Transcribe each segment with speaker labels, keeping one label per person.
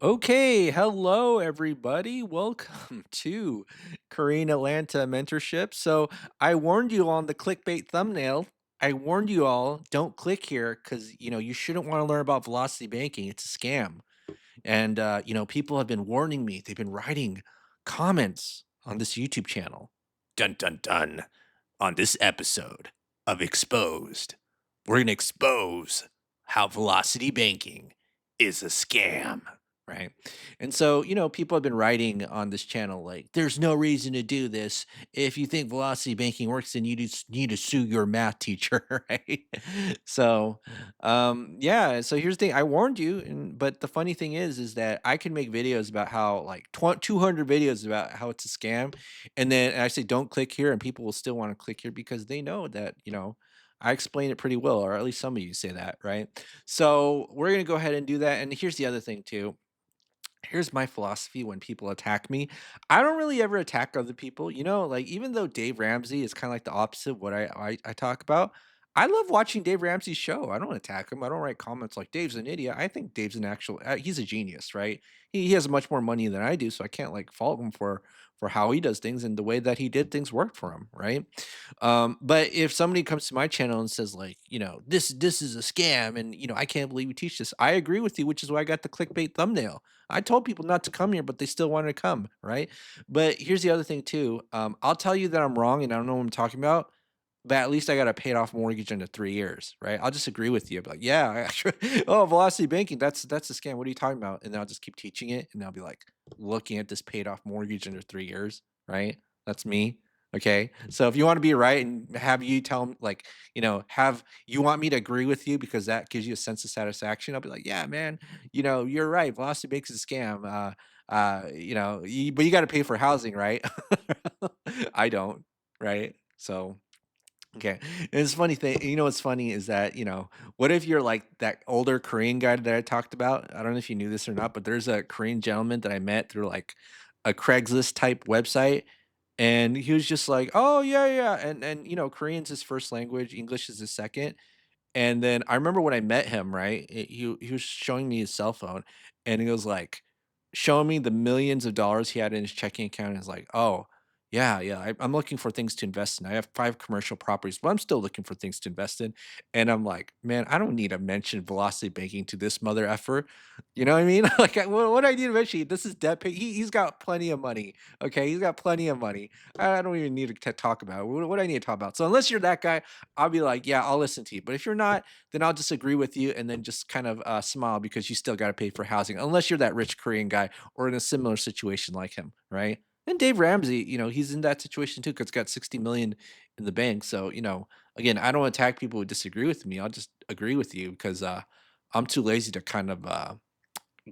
Speaker 1: Okay, hello everybody. Welcome to Korean Atlanta Mentorship. So, I warned you on the clickbait thumbnail. I warned you all, don't click here because you shouldn't want to learn about velocity banking. It's a scam. And people have been warning me. They've been writing comments on this YouTube channel. Dun dun dun. On this episode of Exposed, we're going to expose how velocity banking is a scam, right? And so, people have been writing on this channel like, there's no reason to do this. If you think velocity banking works, then you just need to sue your math teacher, right? So, yeah. So here's the thing. I warned you, but the funny thing is that I can make videos about how like 200 videos about how it's a scam, and then I say, "Don't click here," and people will still wanna click here because they know that, I explain it pretty well, or at least some of you say that, right? So, we're gonna go ahead and do that, and here's the other thing too. Here's my philosophy when people attack me. I don't really ever attack other people, like, even though Dave Ramsey is kinda like the opposite of what I talk about, I love watching Dave Ramsey's show. I don't attack him. I don't write comments like, "Dave's an idiot." I think Dave's an actual he's a genius, right? He has much more money than I do, so I can't, like, fault him for how he does things, and the way that he did things worked for him, right? But if somebody comes to my channel and says, like, "This is a scam, and, I can't believe you teach this," I agree with you, which is why I got the clickbait thumbnail. I told people not to come here, but they still wanted to come, right? But here's the other thing too. I'll tell you that I'm wrong and I don't know what I'm talking about, but at least I got a paid off mortgage under 3 years, right? I'll just agree with you. I'll be like, yeah, actually, oh, velocity banking, that's a scam. What are you talking about? And then I'll just keep teaching it, and I'll be like looking at this paid off mortgage under 3 years, right? That's me. Okay. So if you want to be right and have you tell me like, have you want me to agree with you because that gives you a sense of satisfaction, I'll be like, yeah, man, you're right. Velocity Banks is a scam. But you got to pay for housing, right? I don't, right? So, okay. And it's funny thing, what's funny is that, what if you're like that older Korean guy that I talked about? I don't know if you knew this or not, but there's a Korean gentleman that I met through like a Craigslist type website. And he was just like, "Oh yeah, yeah." And Korean's his first language, English is his second. And then I remember when I met him, right? He was showing me his cell phone, and he was like showing me the millions of dollars he had in his checking account. And he's like, "Oh, yeah, yeah, I'm looking for things to invest in. I have 5 commercial properties, but I'm still looking for things to invest in." And I'm like, "Man, I don't need to mention velocity banking to this mother effer." You know what I mean? Like, what I need to mention, this is debt pay. He's got plenty of money. Okay, he's got plenty of money. I don't even need to talk about it. What do I need to talk about? So unless you're that guy, I'll be like, yeah, I'll listen to you. But if you're not, then I'll disagree with you and then just kind of smile because you still got to pay for housing, unless you're that rich Korean guy or in a similar situation like him, right? And Dave Ramsey, he's in that situation too because he's got 60 million in the bank. So, again, I don't attack people who disagree with me. I'll just agree with you because I'm too lazy to kind of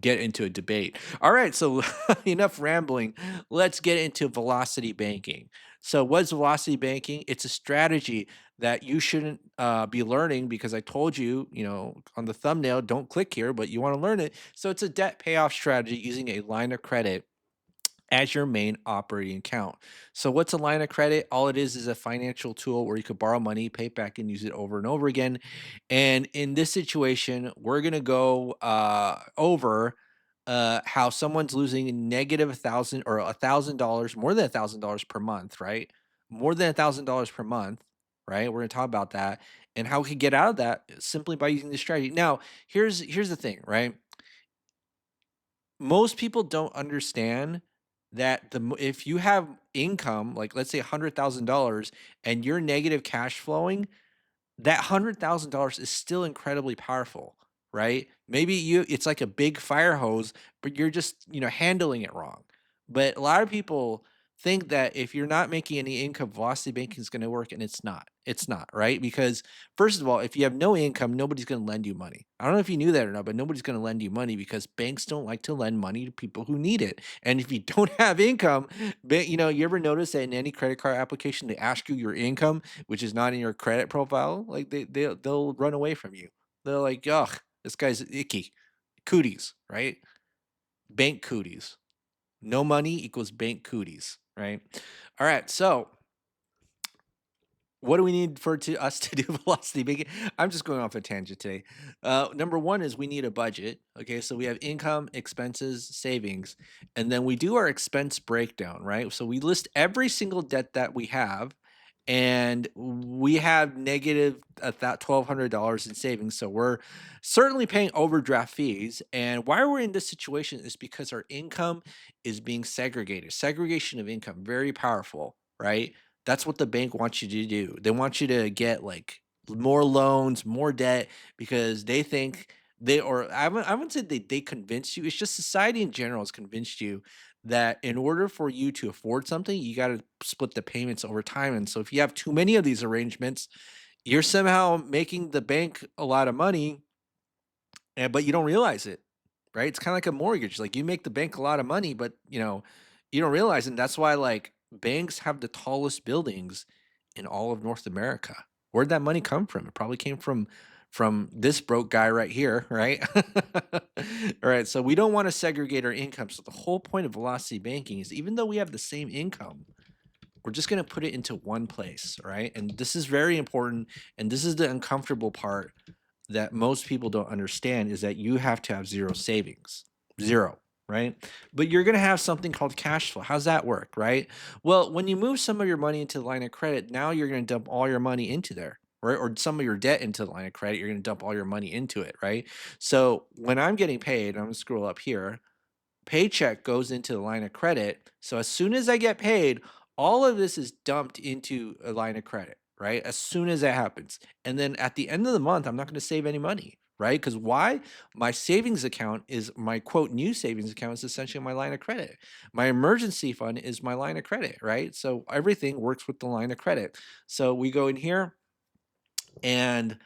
Speaker 1: get into a debate. All right, so enough rambling. Let's get into velocity banking. So, what's velocity banking? It's a strategy that you shouldn't be learning because I told you, on the thumbnail, don't click here, but you want to learn it. So, it's a debt payoff strategy using a line of credit as your main operating account. So, what's a line of credit? All it is a financial tool where you could borrow money, pay it back, and use it over and over again. And in this situation, we're going to go over how someone's losing negative 1,000 or $1,000, more than $1,000 per month, right? More than $1,000 per month, right? We're going to talk about that and how we can get out of that simply by using this strategy. Now, here's the thing, right? Most people don't understand that if you have income, like let's say $100,000 and you're negative cash flowing, that $100,000 is still incredibly powerful, right? Maybe it's like a big fire hose, but you're just, handling it wrong. But a lot of people think that if you're not making any income, velocity banking is going to work, and it's not. It's not, right? Because first of all, if you have no income, nobody's going to lend you money. I don't know if you knew that or not, but nobody's going to lend you money because banks don't like to lend money to people who need it. And if you don't have income, you ever notice that in any credit card application they ask you your income, which is not in your credit profile, like they'll run away from you. They're like, "Ugh, this guy's icky." Cooties, right? Bank cooties. No money equals bank cooties, right? All right, so What do we need for to us to do velocity banking? I'm just going off a tangent today. Number one is we need a budget. Okay, so we have income, expenses, savings, and then we do our expense breakdown, right? So we list every single debt that we have, and we have negative at that $1,200 in savings. So we're certainly paying overdraft fees. And why we're in this situation is because our income is being segregated. Segregation of income, very powerful, right? That's what the bank wants you to do. They want you to get like more loans, more debt because they think or I wouldn't say they convince you. It's just society in general has convinced you that in order for you to afford something, you got to split the payments over time. And so if you have too many of these arrangements, you're somehow making the bank a lot of money, but you don't realize it, right? It's kind of like a mortgage. Like you make the bank a lot of money, but you don't realize it. And that's why like banks have the tallest buildings in all of North America. Where'd that money come from? It probably came from this broke guy right here, right? All right. So we don't want to segregate our income. So the whole point of velocity banking is even though we have the same income, we're just going to put it into one place, right? And this is very important. And this is the uncomfortable part that most people don't understand is that you have to have zero savings, zero, right? But you're going to have something called cash flow. How's that work, right? Well, when you move some of your money into the line of credit, now you're going to dump all your money into there, right? Or some of your debt into the line of credit, you're going to dump all your money into it, right? So when I'm getting paid, I'm going to scroll up here, paycheck goes into the line of credit. So as soon as I get paid, all of this is dumped into a line of credit, right? As soon as that happens. And then at the end of the month, I'm not going to save any money, right? Because why? My savings account is my quote new savings account is essentially my line of credit. My emergency fund is my line of credit, right? So everything works with the line of credit. So we go in here and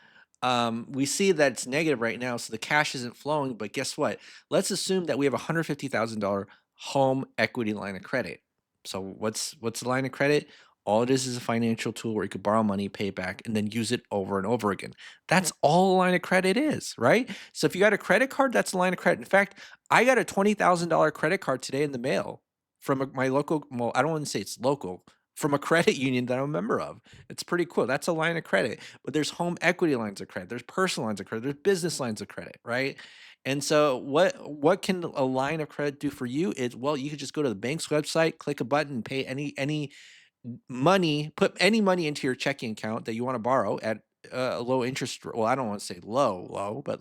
Speaker 1: we see that it's negative right now, so the cash isn't flowing. But guess what? Let's assume that we have a $150,000 home equity line of credit. So what's the line of credit? All it is a financial tool where you could borrow money, pay it back, and then use it over and over again. That's all a line of credit is, right? So if you got a credit card, that's a line of credit. In fact, I got a $20,000 credit card today in the mail from my local. Well, I don't want to say it's local, from a credit union that I'm a member of. It's pretty cool. That's a line of credit. But there's home equity lines of credit, there's personal lines of credit, there's business lines of credit, right? And so what can a line of credit do for you is well, you could just go to the bank's website, click a button, pay any money, put any money into your checking account that you want to borrow at a low interest. Well, I don't want to say low, but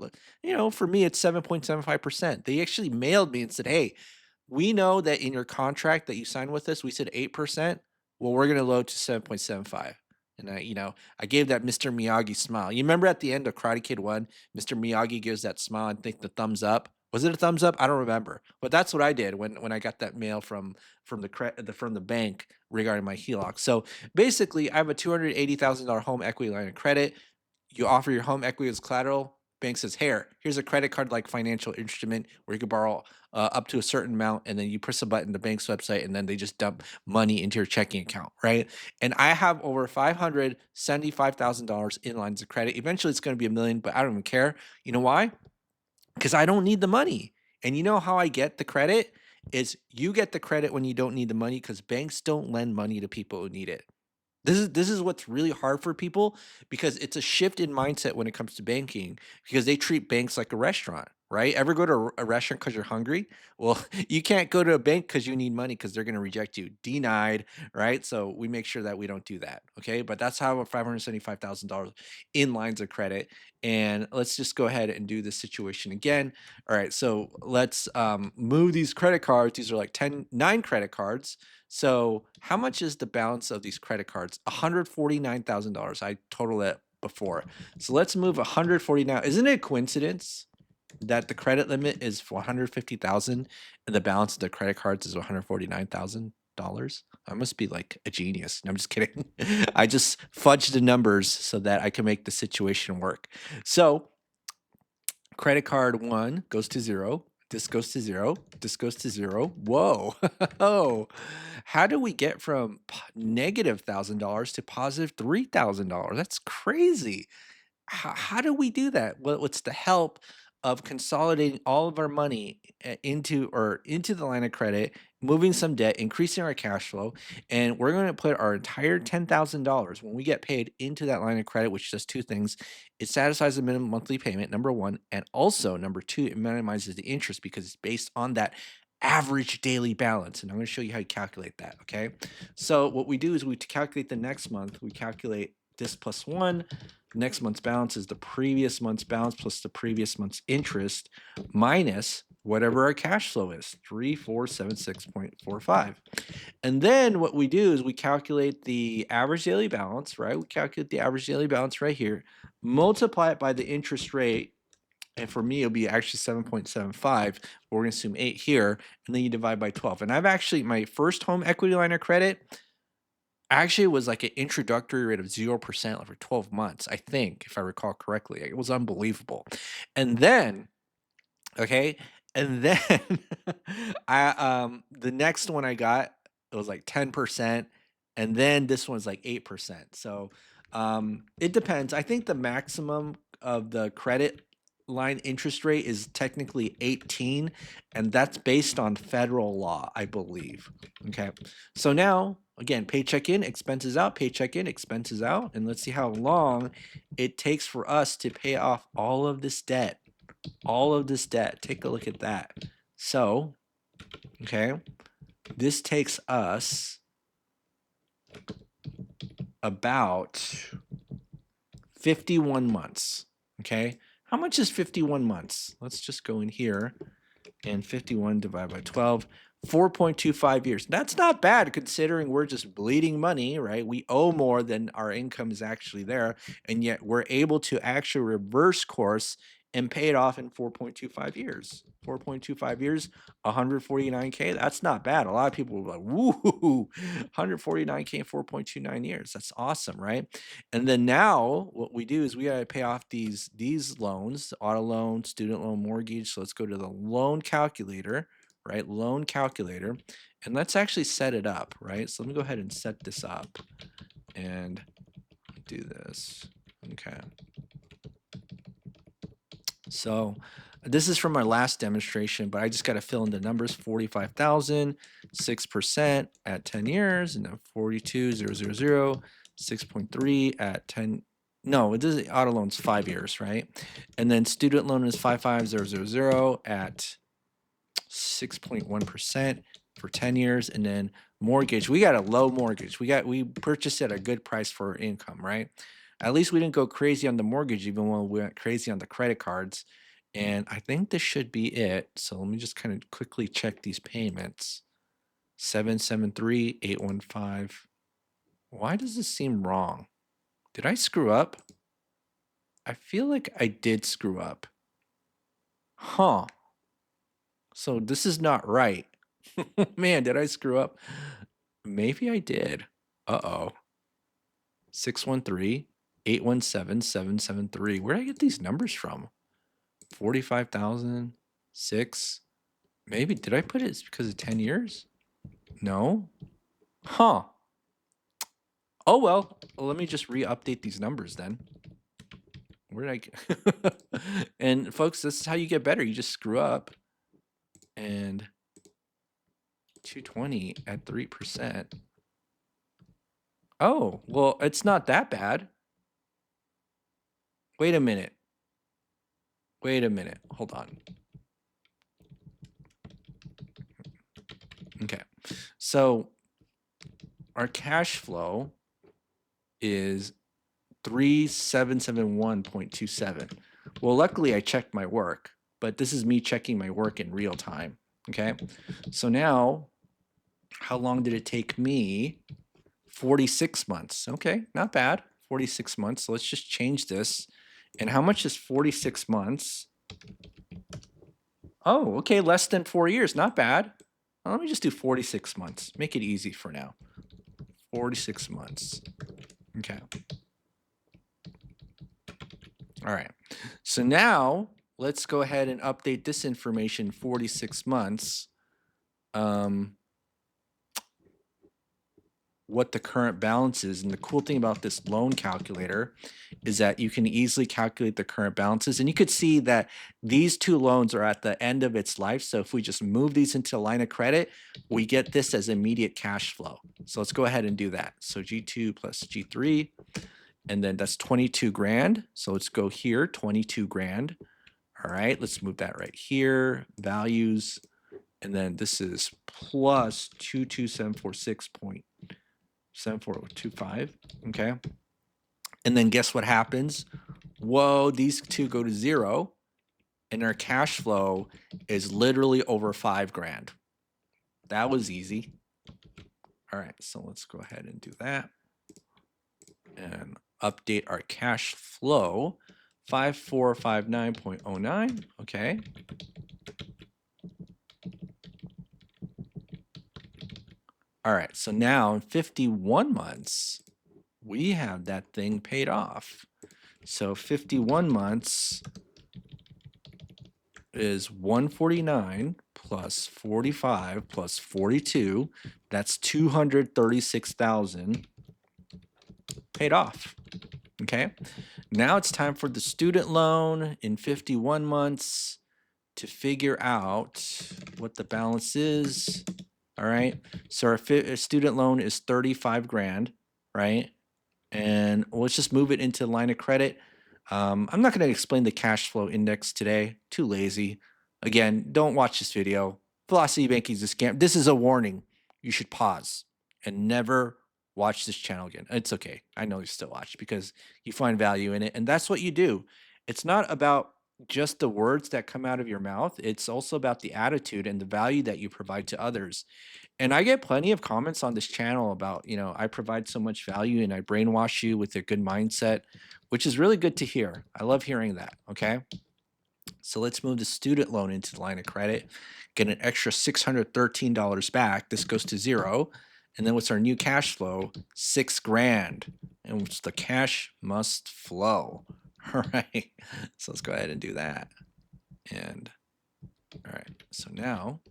Speaker 1: for me, it's 7.75%. They actually mailed me and said, "Hey, we know that in your contract that you signed with us, we said 8%. Well, we're going to load to 7.75." And I gave that Mr. Miyagi smile. You remember at the end of Karate Kid 1, Mr. Miyagi gives that smile and think the thumbs up. Was it a thumbs up? I don't remember. But that's what I did when I got that mail from the bank regarding my HELOC. So basically, I have a $280,000 home equity line of credit. You offer your home equity as collateral. Bank says, "Here, here's a credit card like financial instrument where you could borrow up to a certain amount," and then you press a button, the bank's website, and then they just dump money into your checking account, right? And I have over $575,000 in lines of credit. Eventually, it's going to be a million, but I don't even care. You know why? Because I don't need the money. And you know how I get the credit? Is you get the credit when you don't need the money because banks don't lend money to people who need it. This is what's really hard for people because it's a shift in mindset when it comes to banking because they treat banks like a restaurant, right? Ever go to a restaurant because you're hungry? Well, you can't go to a bank because you need money because they're going to reject you. Denied, right? So we make sure that we don't do that. Okay. But that's how $575,000 in lines of credit. And let's just go ahead and do this situation again. All right. So let's move these credit cards. These are like 9 credit cards. So, how much is the balance of these credit cards? $149,000. I totaled it before. So let's move 140 now. Isn't it a coincidence that the credit limit is for 150,000 and the balance of the credit cards is $149,000? I must be like a genius. No, I'm just kidding. I just fudged the numbers so that I can make the situation work. So, credit card 1 goes to 0. This goes to 0. This goes to 0. Whoa. Oh. How do we get from negative $1,000 to positive $3,000? That's crazy. How do we do that? Well, it's the help of consolidating all of our money into the line of credit, moving some debt, increasing our cash flow, and we're going to put our entire $10,000 when we get paid into that line of credit, which does two things. It satisfies the minimum monthly payment, number one, and also number two, it minimizes the interest because it's based on that average daily balance. And I'm going to show you how you calculate that. Okay. So what we do is we to calculate the next month, we calculate this plus one. Next month's balance is the previous month's balance plus the previous month's interest minus whatever our cash flow is, 3476.45. And then what we do is we calculate the average daily balance, right? We calculate the average daily balance right here, multiply it by the interest rate. And for me, it'll be actually 7.75. We're going to assume 8 here, and then you divide by 12. And I've actually, my first home equity line of credit actually was like an introductory rate of 0% for 12 months, I think, if I recall correctly. It was unbelievable. And then, okay, and then the next one I got, it was like 10%, and then this one's like 8%. So it depends. I think the maximum of the credit line interest rate is technically 18, and that's based on federal law, I believe. Okay. So now, again, paycheck in, expenses out, paycheck in, expenses out, and let's see how long it takes for us to pay off all of this debt. All of this debt. Take a look at that. So, okay, this takes us about 51 months. Okay. How much is 51 months? Let's just go in here and 51 divided by 12, 4.25 years. That's not bad considering we're just bleeding money, right? We owe more than our income is actually there, and yet we're able to actually reverse course and pay it off in 4.25 years. 4.25 years, 149K. That's not bad. A lot of people were like, woo, 149K in 4.29 years. That's awesome, right? And then now what we do is we got to pay off these loans, auto loan, student loan, mortgage. So let's go to the loan calculator, right? Loan calculator. And let's actually set it up, right? So let me go ahead and set this up and do this. Okay. So this is from our last demonstration, but I just got to fill in the numbers: 45,000, 6% at 10 years, and then 42,000, 6.3 at 10. No, it is auto loan's 5 years, right? And then student loan is 55,000 at 6.1% for 10 years, and then mortgage, we got a low mortgage. We purchased at a good price for our income, right? At least we didn't go crazy on the mortgage, even when we went crazy on the credit cards. And I think this should be it. So let me just kind of quickly check these payments. 773,815. Why does this seem wrong? Did I screw up? I feel like I did screw up. Huh. So this is not right. Man, did I screw up? Maybe I did. Uh-oh. 613-817-773. Where did I get these numbers from? 45,000, 6. Maybe, did I put it because of 10 years? No? Huh. Oh, well, let me just re-update these numbers then. Where did I get? And folks, this is how you get better. You just screw up. And 220 at 3%. Oh, well, it's not that bad. Wait a minute. Wait a minute. Hold on. Okay. So our cash flow is 3771.27. Well, luckily I checked my work, but this is me checking my work in real time. Okay. So now, how long did it take me? 46 months. Okay, not bad. 46 months. So let's just change this. And how much is 46 months? Oh, okay, less than 4 years. Not bad. Well, let me just do 46 months. Make it easy for now. 46 months. Okay. All right. So now let's go ahead and update this information 46 months. what the current balance is. And the cool thing about this loan calculator is that you can easily calculate the current balances. And you could see that these two loans are at the end of its life. So if we just move these into a line of credit, we get this as immediate cash flow. So let's go ahead and do that. So G2 plus G3, and then that's 22 grand. So let's go here, 22 grand. All right, let's move that right here, values, and then this is plus 22746.7425, okay? And then guess what happens? Whoa, these two go to zero, and our cash flow is literally over 5 grand. That was easy. All right, so let's go ahead and do that and update our cash flow. 5459.09, okay. All right, so now in 51 months, we have that thing paid off. So 51 months is 149 plus 45 plus 42. That's 236,000 paid off. Okay. Now it's time for the student loan in 51 months to figure out what the balance is. All right. So our student loan is 35 grand, right? And let's just move it into line of credit. I'm not going to explain the cash flow index today. Too lazy. Again, don't watch this video. Velocity banking is a scam. This is a warning. You should pause and never watch this channel again. It's okay. I know you still watch because you find value in it. And that's what you do. It's not about just the words that come out of your mouth. It's also about the attitude and the value that you provide to others. And I get plenty of comments on this channel about, I provide so much value and I brainwash you with a good mindset, which is really good to hear. I love hearing that. Okay. So let's move the student loan into the line of credit, get an extra $613 back. This goes to zero. And then what's our new cash flow? 6 grand. And which the cash must flow. All right. So let's go ahead and do that. And all right. So now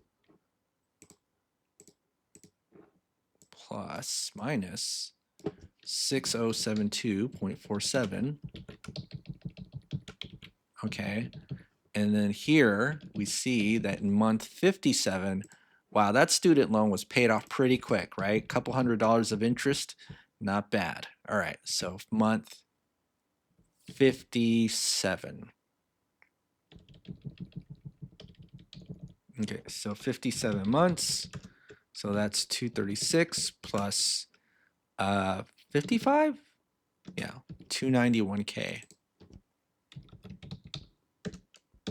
Speaker 1: plus minus 6072.47. Okay. And then here we see that in month 57, wow, that student loan was paid off pretty quick, right? Couple $100 of interest, not bad. All right, so month 57. Okay, so 57 months. So that's 236 plus 55? Yeah, 291K.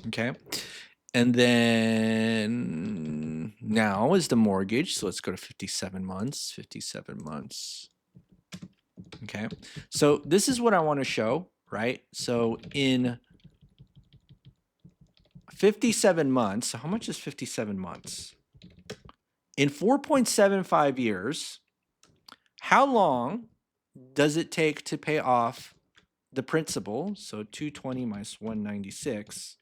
Speaker 1: Okay. And then now is the mortgage. So let's go to 57 months. 57 months. Okay. So this is what I want to show, right? So in 57 months, so how much is 57 months? In 4.75 years, how long does it take to pay off the principal? So 220 minus 196.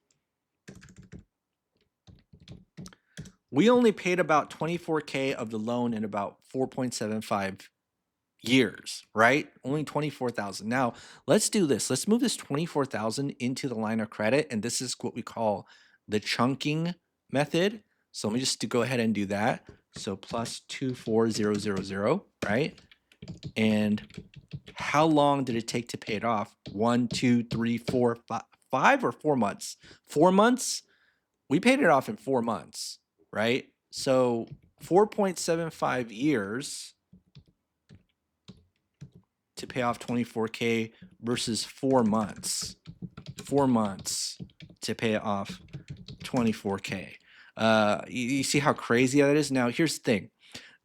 Speaker 1: We only paid about 24K of the loan in about 4.75 years, right? Only 24,000. Now, let's do this. Let's move this 24,000 into the line of credit, and this is what we call the chunking method. So let me just go ahead and do that. So plus 24000, right? And how long did it take to pay it off? 1, 2, 3, 4, 5 or 4 months? 4 months? We paid it off in 4 months, right? So 4.75 years to pay off 24K versus 4 months. 4 months to pay off 24K. You see how crazy that is? Now, here's the thing.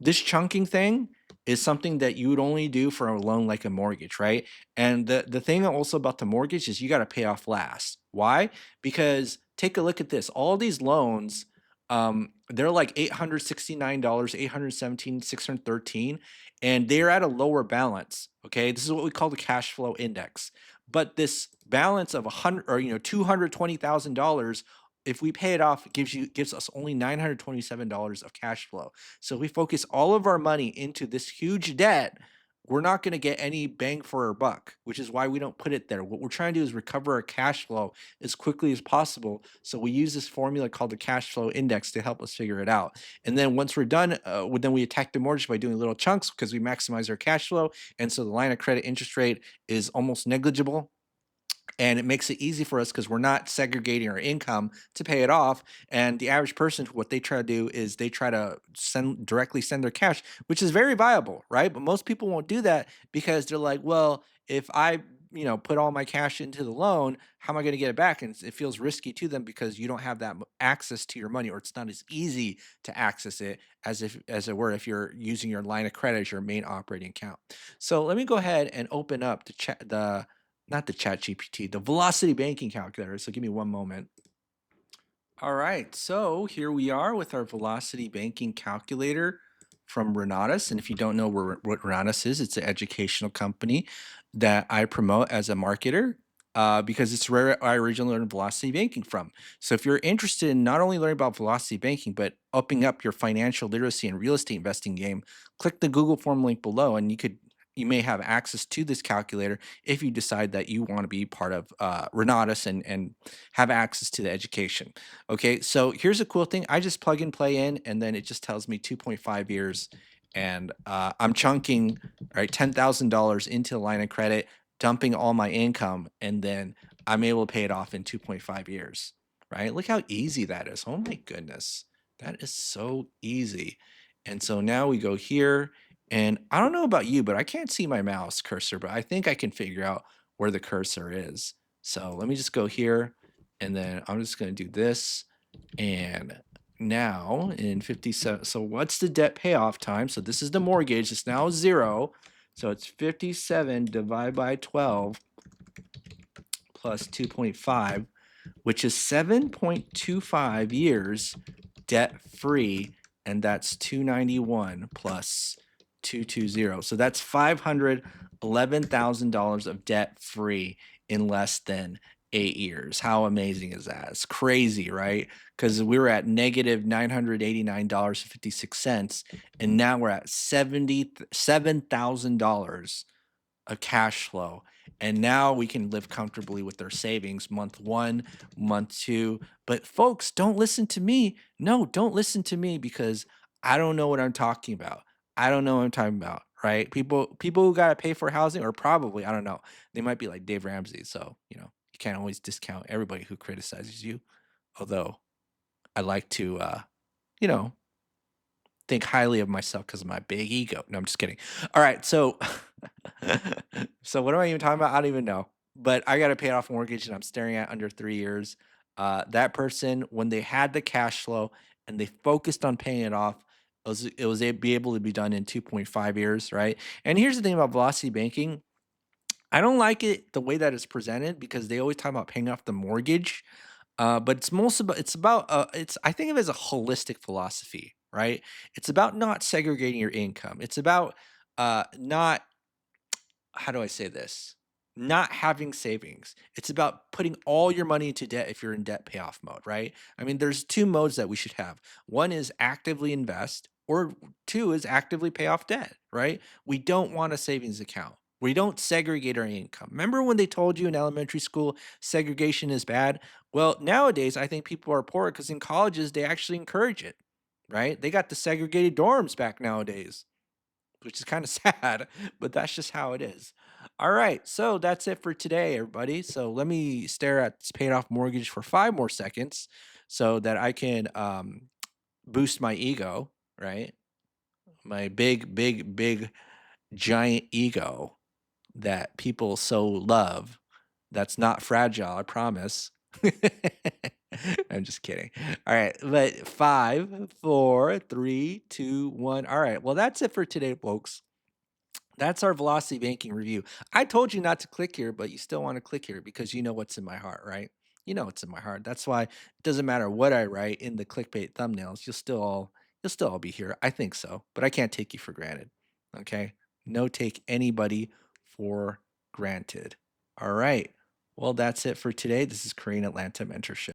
Speaker 1: This chunking thing is something that you would only do for a loan like a mortgage, right? And the thing also about the mortgage is you got to pay off last. Why? Because take a look at this. All these loans, they're like $869, $817, $613, and they're at a lower balance. Okay, this is what we call the cash flow index. But this balance of $100 or $220,000 if we pay it off, it gives us only $927 of cash flow. So if we focus all of our money into this huge debt, we're not going to get any bang for our buck, which is why we don't put it there. What we're trying to do is recover our cash flow as quickly as possible. So we use this formula called the cash flow index to help us figure it out. And then once we're done, then we attack the mortgage by doing little chunks because we maximize our cash flow. And so the line of credit interest rate is almost negligible, and it makes it easy for us because we're not segregating our income to pay it off. And the average person, what they try to do is they try to send their cash, which is very viable, right? But most people won't do that because they're like, well, if I put all my cash into the loan, how am I going to get it back? And it feels risky to them because you don't have that access to your money, or it's not as easy to access it as it were if you're using your line of credit as your main operating account. So let me go ahead and open up the not the Chat GPT, the Velocity Banking Calculator. So give me one moment. All right, so here we are with our Velocity Banking Calculator from Renatus. And if you don't know what Renatus is, it's an educational company that I promote as a marketer because it's where I originally learned Velocity Banking from. So if you're interested in not only learning about Velocity Banking, but upping up your financial literacy and real estate investing game, click the Google form link below and you may have access to this calculator if you decide that you want to be part of Renatus and have access to the education. Okay, so here's a cool thing. I just plug and play in, and then it just tells me 2.5 years. And I'm chunking, right, $10,000 into the line of credit, dumping all my income, and then I'm able to pay it off in 2.5 years, right? Look how easy that is. Oh my goodness. That is so easy. And so now we go here, and I don't know about you, but I can't see my mouse cursor, but I think I can figure out where the cursor is. So let me just go here, and then I'm just going to do this. And now in 57, so what's the debt payoff time? So this is the mortgage. It's now 0. So it's 57 divided by 12 plus 2.5, which is 7.25 years debt free. And that's 291 plus 220. So that's $511,000 of debt free in less than 8 years. How amazing is that? It's crazy, right? Because we were at negative $989.56, and now we're at $77,000 of cash flow. And now we can live comfortably with their savings month one, month two. But folks, don't listen to me. No, don't listen to me because I don't know what I'm talking about. I don't know what I'm talking about, right? People who gotta pay for housing, or probably, I don't know. They might be like Dave Ramsey. So, you can't always discount everybody who criticizes you. Although I like to you know, think highly of myself because of my big ego. No, I'm just kidding. All right, so so what am I even talking about? I don't even know. But I got to pay off a mortgage, and I'm staring at under 3 years. That person, when they had the cash flow and they focused on paying it off, be able to be done in 2.5 years, right? And here's the thing about velocity banking. I don't like it the way that it's presented because they always talk about paying off the mortgage, but it's I think of it as a holistic philosophy, right? It's about not segregating your income. It's about not how do I say this? Not having savings. It's about putting all your money into debt if you're in debt payoff mode, right? I mean, there's two modes that we should have. One is actively invest, or two is actively pay off debt, right? We don't want a savings account. We don't segregate our income. Remember when they told you in elementary school segregation is bad? Well, nowadays I think people are poor because in colleges they actually encourage it, right? They got the segregated dorms back nowadays, which is kind of sad, but that's just how it is. All right, so that's it for today, everybody. So let me stare at this paid off mortgage for 5 more seconds so that I can boost my ego, right? My big, big, big, giant ego that people so love. That's not fragile, I promise. I'm just kidding. All right, but 5, 4, 3, 2, 1. All right, well, that's it for today, folks. That's our velocity banking review. I told you not to click here, but you still want to click here because you know what's in my heart, right? You know what's in my heart. That's why it doesn't matter what I write in the clickbait thumbnails, you'll still all be here. I think so, but I can't take you for granted. Okay? No take anybody for granted. All right. Well, that's it for today. This is Korean Atlanta Mentorship.